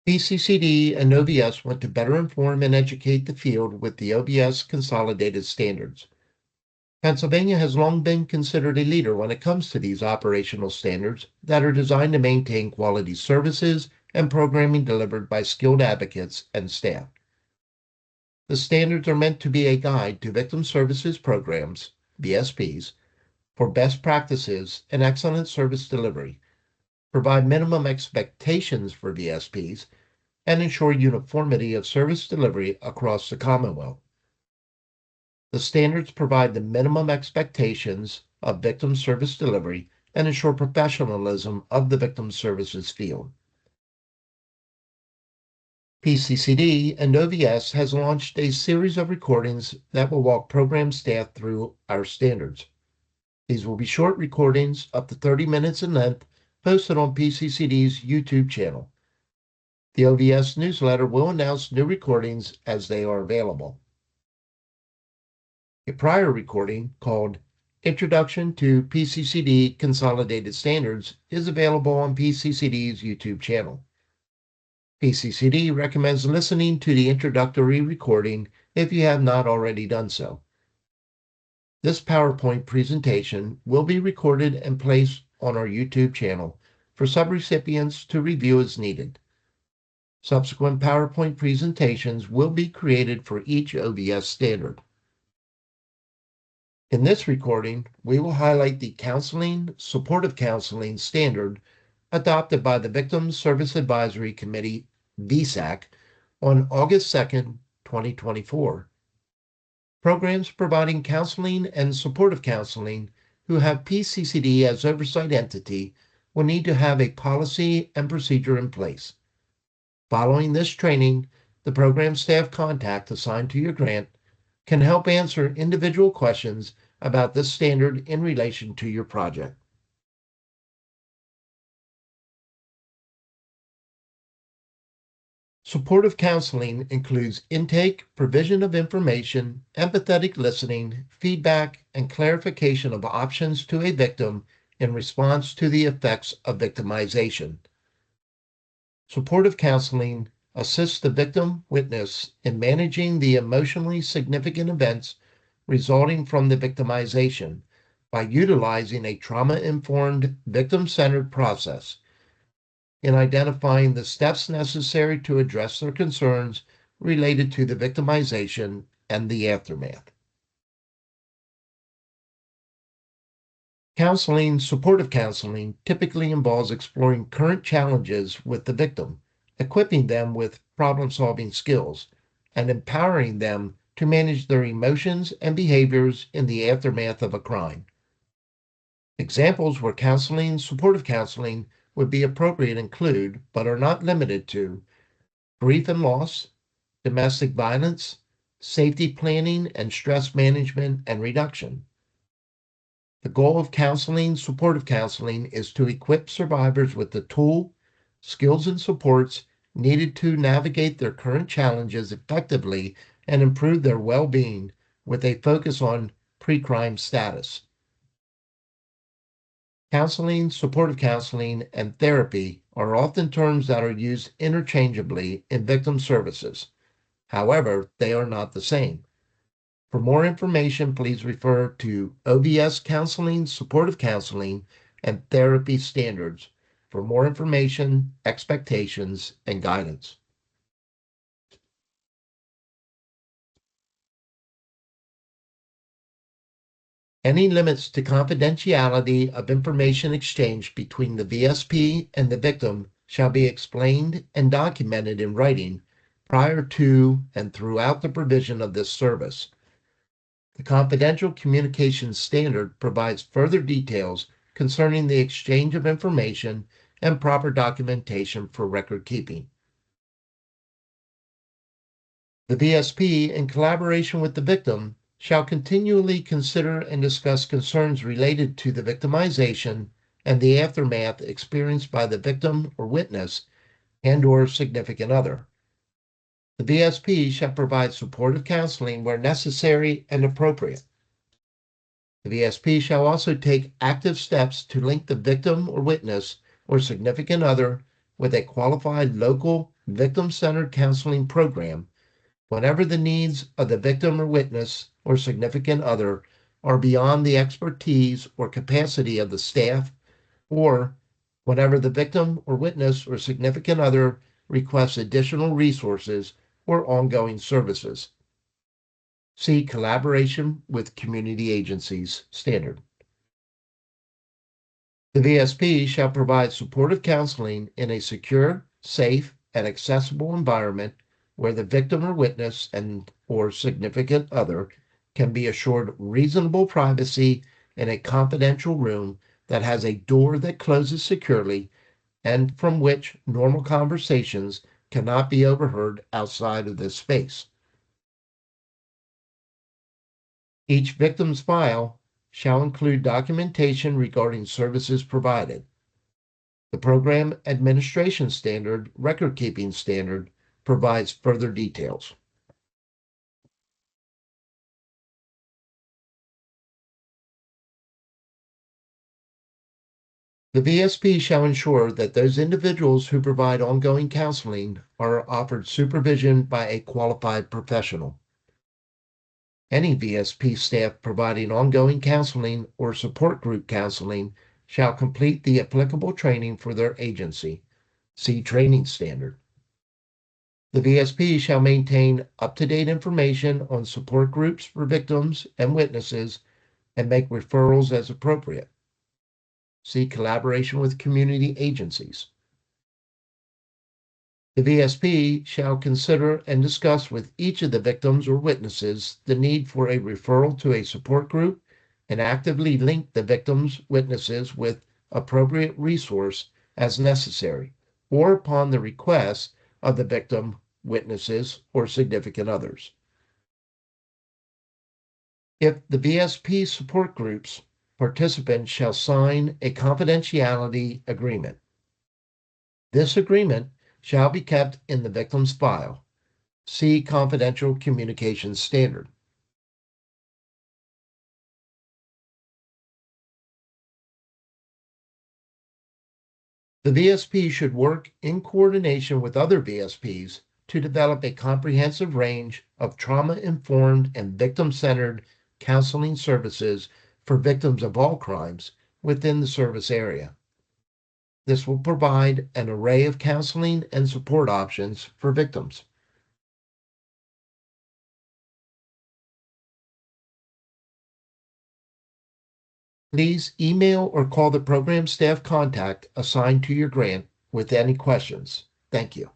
PCCD and OVS want to better inform and educate the field with the OVS Consolidated standards. Pennsylvania has long been considered a leader when it comes to these operational standards that are designed to maintain quality services and programming delivered by skilled advocates and staff. The standards are meant to be a guide to victim services programs, VSPs, for best practices and excellent service delivery, provide minimum expectations for VSPs, and ensure uniformity of service delivery across the Commonwealth. The standards provide the minimum expectations of victim service delivery and ensure professionalism of the victim services field. PCCD and OVS has launched a series of recordings that will walk program staff through our standards. These will be short recordings up to 30 minutes in length, posted on PCCD's YouTube channel. The OVS newsletter will announce new recordings as they are available. A prior recording called Introduction to PCCD Consolidated Standards is available on PCCD's YouTube channel. PCCD recommends listening to the introductory recording if you have not already done so. This PowerPoint presentation will be recorded and placed on our YouTube channel for subrecipients to review as needed. Subsequent PowerPoint presentations will be created for each OVS standard. In this recording, we will highlight the Supportive Counseling standard adopted by the Victim Service Advisory Committee, VSAC, on August 2nd, 2024. Programs providing counseling and supportive counseling who have PCCD as oversight entity will need to have a policy and procedure in place. Following this training, the program staff contact assigned to your grant can help answer individual questions about this standard in relation to your project. Supportive counseling includes intake, provision of information, empathetic listening, feedback, and clarification of options to a victim in response to the effects of victimization. Supportive counseling assists the victim witness in managing the emotionally significant events resulting from the victimization by utilizing a trauma-informed, victim-centered process in identifying the steps necessary to address their concerns related to the victimization and the aftermath. Supportive counseling typically involves exploring current challenges with the victim, equipping them with problem-solving skills, and empowering them to manage their emotions and behaviors in the aftermath of a crime. Examples where supportive counseling would be appropriate include, but are not limited to, grief and loss, domestic violence, safety planning and stress management and reduction. The goal of supportive counseling, is to equip survivors with the tool, skills, and supports needed to navigate their current challenges effectively and improve their well-being with a focus on pre-crime status. Supportive counseling, and therapy are often terms that are used interchangeably in victim services. However, they are not the same. For more information, please refer to OVS Counseling, Supportive Counseling, and Therapy Standards for more information, expectations, and guidance. Any limits to confidentiality of information exchanged between the VSP and the victim shall be explained and documented in writing prior to and throughout the provision of this service. The Confidential Communications Standard provides further details concerning the exchange of information and proper documentation for record keeping. The VSP, in collaboration with the victim, shall continually consider and discuss concerns related to the victimization and the aftermath experienced by the victim or witness and/or significant other. The VSP shall provide supportive counseling where necessary and appropriate. The VSP shall also take active steps to link the victim or witness or significant other with a qualified local victim-centered counseling program whenever the needs of the victim or witness or significant other are beyond the expertise or capacity of the staff, or whenever the victim or witness or significant other requests additional resources or ongoing services. See collaboration with community agencies standard. The VSP shall provide supportive counseling in a secure, safe, and accessible environment where the victim or witness and or significant other can be assured reasonable privacy in a confidential room that has a door that closes securely and from which normal conversations cannot be overheard outside of this space. Each victim's file shall include documentation regarding services provided. The Program Administration Standard Record Keeping Standard provides further details. The VSP shall ensure that those individuals who provide ongoing counseling are offered supervision by a qualified professional. Any VSP staff providing ongoing counseling or support group counseling shall complete the applicable training for their agency. See training standard. The VSP shall maintain up-to-date information on support groups for victims and witnesses and make referrals as appropriate. See collaboration with community agencies. The VSP shall consider and discuss with each of the victims or witnesses the need for a referral to a support group and actively link the victims, witnesses with appropriate resource as necessary or upon the request of the victim, witnesses, or significant others. If the VSP support groups, participants shall sign a confidentiality agreement. This agreement shall be kept in the victim's file. See Confidential Communications Standard. The VSP should work in coordination with other VSPs to develop a comprehensive range of trauma-informed and victim-centered counseling services for victims of all crimes within the service area. This will provide an array of counseling and support options for victims. Please email or call the program staff contact assigned to your grant with any questions. Thank you.